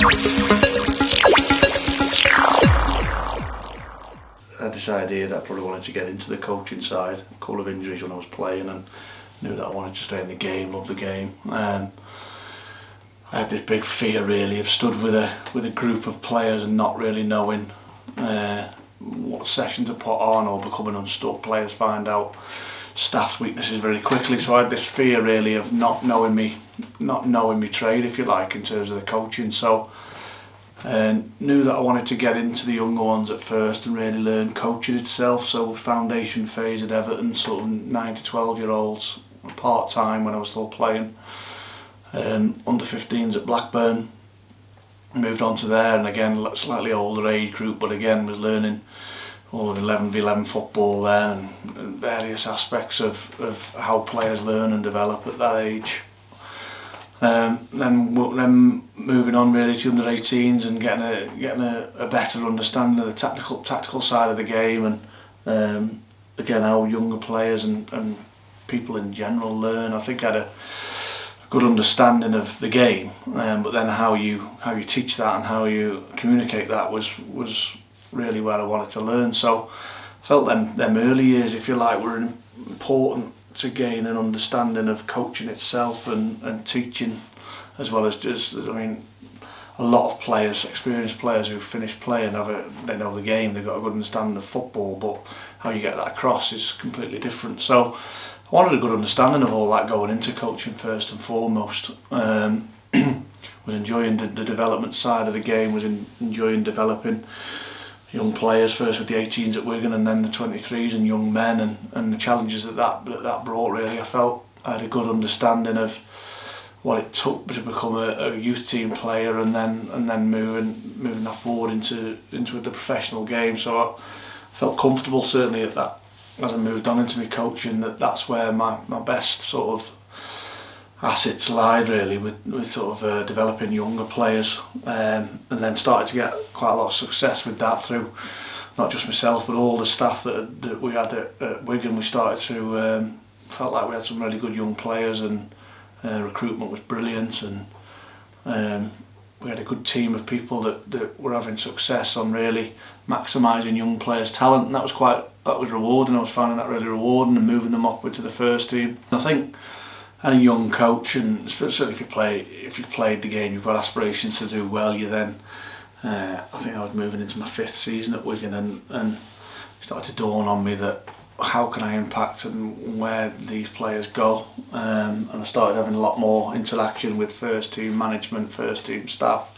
I had this idea that I probably wanted to get into the coaching side. A couple of injuries when I was playing, and knew that I wanted to stay in the game, love the game. I had this big fear really of stood with a group of players and not really knowing what session to put on, or becoming unstuck. Players find out staff's weaknesses very quickly, so I had this fear really of not knowing me trade, if you like, in terms of the coaching. So knew that I wanted to get into the younger ones at first and really learn coaching itself. So foundation phase at Everton, sort of 9 to 12 year olds, part time when I was still playing. Under 15s at Blackburn, moved on to there, and again slightly older age group, but again was learning all of 11v11 football there, and various aspects of how players learn and develop at that age. Then moving on really to under 18s and getting a better understanding of the tactical side of the game, and again how younger players and people in general learn. I think I had a good understanding of the game, but then how you teach that and how you communicate that was really where I wanted to learn. So I felt them early years, if you like, were important to gain an understanding of coaching itself and teaching, as well as just, I mean, a lot of players, experienced players who finish playing, they know the game, they've got a good understanding of football, but how you get that across is completely different. So I wanted a good understanding of all that going into coaching first and foremost. Was enjoying the development side of the game, was enjoying developing young players, first with the 18s at Wigan and then the 23s and young men, and the challenges that brought really. I felt I had a good understanding of what it took to become a youth team player, and then moving that forward into the professional game. So I felt comfortable certainly at that as I moved on into my coaching, that's where my best sort of assets lied really, with sort of developing younger players, and then started to get quite a lot of success with that through not just myself but all the staff that we had at Wigan. We started to felt like we had some really good young players, and recruitment was brilliant, and we had a good team of people that were having success on really maximising young players' talent, and that was rewarding. I was finding that really rewarding, and moving them upward to the first team. I think any young coach, and especially if you've played the game, you've got aspirations to do well. You then, I think I was moving into my 5th season at Wigan, and it started to dawn on me that how can I impact and where these players go, and I started having a lot more interaction with first team management, first team staff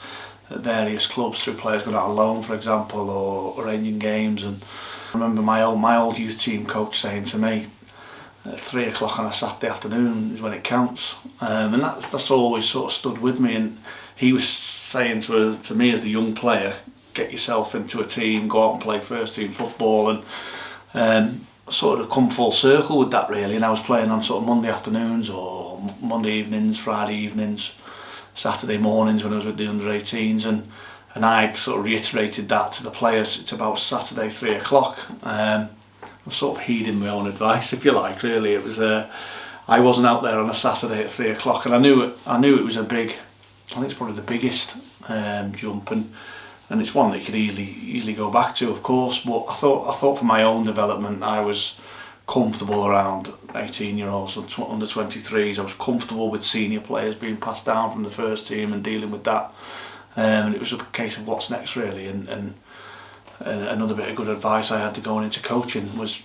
at various clubs through players going out on loan, for example, or arranging games. And I remember my old youth team coach saying to me, at 3 o'clock on a Saturday afternoon is when it counts, and that's always sort of stood with me. And he was saying to me as the young player, get yourself into a team, go out and play first team football, and sort of come full circle with that really. And I was playing on sort of Monday afternoons or Monday evenings, Friday evenings, Saturday mornings when I was with the under 18s, and I sort of reiterated that to the players. It's about Saturday 3 o'clock. I was sort of heeding my own advice, if you like. Really, it was I wasn't out there on a Saturday at 3 o'clock, and I knew it was a big. I think it's probably the biggest jump, and it's one that you could easily go back to, of course. But I thought for my own development, I was comfortable around 18-year-olds and under 23s. I was comfortable with senior players being passed down from the first team and dealing with that. And it was a case of what's next really, and another bit of good advice I had to going into coaching was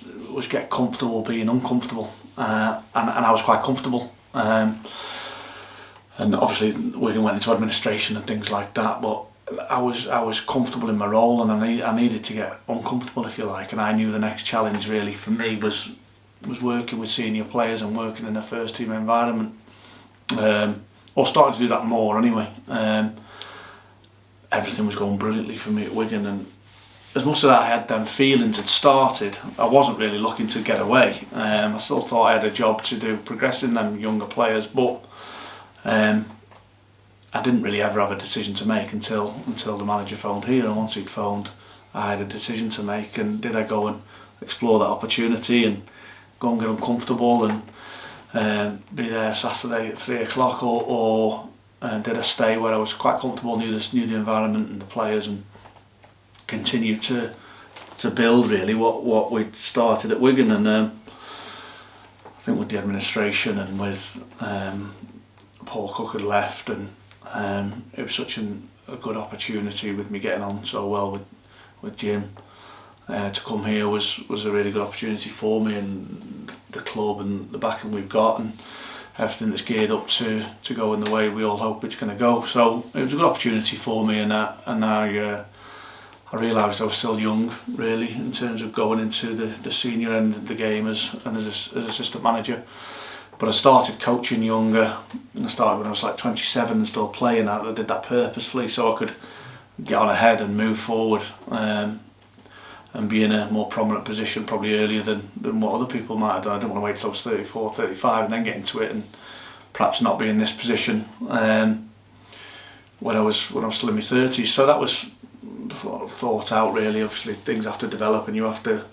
get comfortable being uncomfortable, and I was quite comfortable, and obviously Wigan went into administration and things like that, but I was comfortable in my role, and I needed to get uncomfortable, if you like. And I knew the next challenge really for me was working with senior players and working in a first team environment, or starting to do that more anyway. Everything was going brilliantly for me at Wigan, and as much as I had them feelings had started, I wasn't really looking to get away. I still thought I had a job to do progressing them younger players, but I didn't really ever have a decision to make until the manager phoned here, and once he'd phoned, I had a decision to make. And did I go and explore that opportunity and go and get uncomfortable and be there Saturday at 3 o'clock, or did a stay where I was quite comfortable, knew the environment and the players, and continued to build really what we'd started at Wigan. And I think with the administration and with Paul Cook had left, and it was such a good opportunity with me getting on so well with Jim. To come here was a really good opportunity for me, and the club and the backing we've got and everything that's geared up to go in the way we all hope it's going to go. So it was a good opportunity for me, and I realised I was still young really in terms of going into the senior end of the game as assistant manager. But I started coaching younger, and I started when I was like 27 and still playing. I did that purposefully so I could get on ahead and move forward. And be in a more prominent position probably earlier than what other people might have done. I didn't want to wait till I was 34, 35 and then get into it and perhaps not be in this position when I was still in my 30s. So that was thought out really. Obviously things have to develop and you have to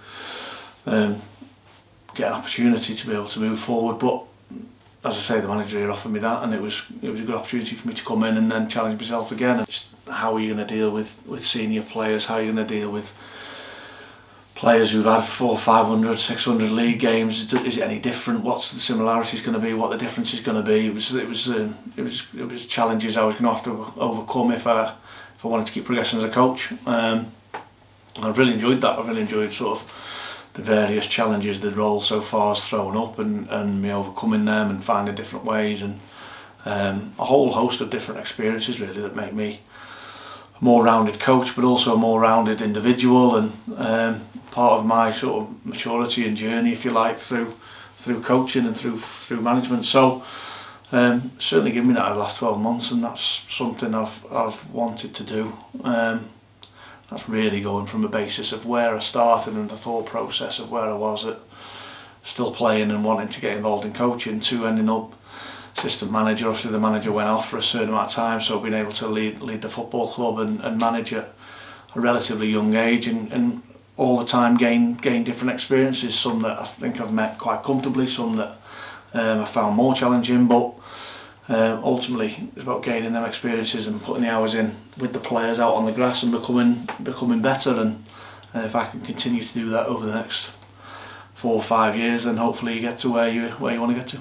get an opportunity to be able to move forward. But as I say, the manager here offered me that, and it was a good opportunity for me to come in and then challenge myself again. And just how are you going to deal with senior players? How are you going to deal with players who've had 400, 500, 600 league games? Is it any different? What's the similarities going to be? What the difference is going to be? It was challenges I was going to have to overcome if I wanted to keep progressing as a coach. I've really enjoyed that. I've really enjoyed sort of the various challenges the role so far has thrown up, and me overcoming them and finding different ways, and a whole host of different experiences really that make me a more rounded coach, but also a more rounded individual, and part of my sort of maturity and journey, if you like, through coaching and through management. So certainly given me that over the last 12 months, and that's something I've wanted to do. That's really going from a basis of where I started and the thought process of where I was at still playing and wanting to get involved in coaching, to ending up assistant manager. Obviously the manager went off for a certain amount of time, so being able to lead the football club and manage at a relatively young age, and all the time gain different experiences, some that I think I've met quite comfortably, some that I found more challenging, but ultimately it's about gaining them experiences and putting the hours in with the players out on the grass and becoming better. And if I can continue to do that over the next 4 or 5 years, then hopefully you get to where you want to get to.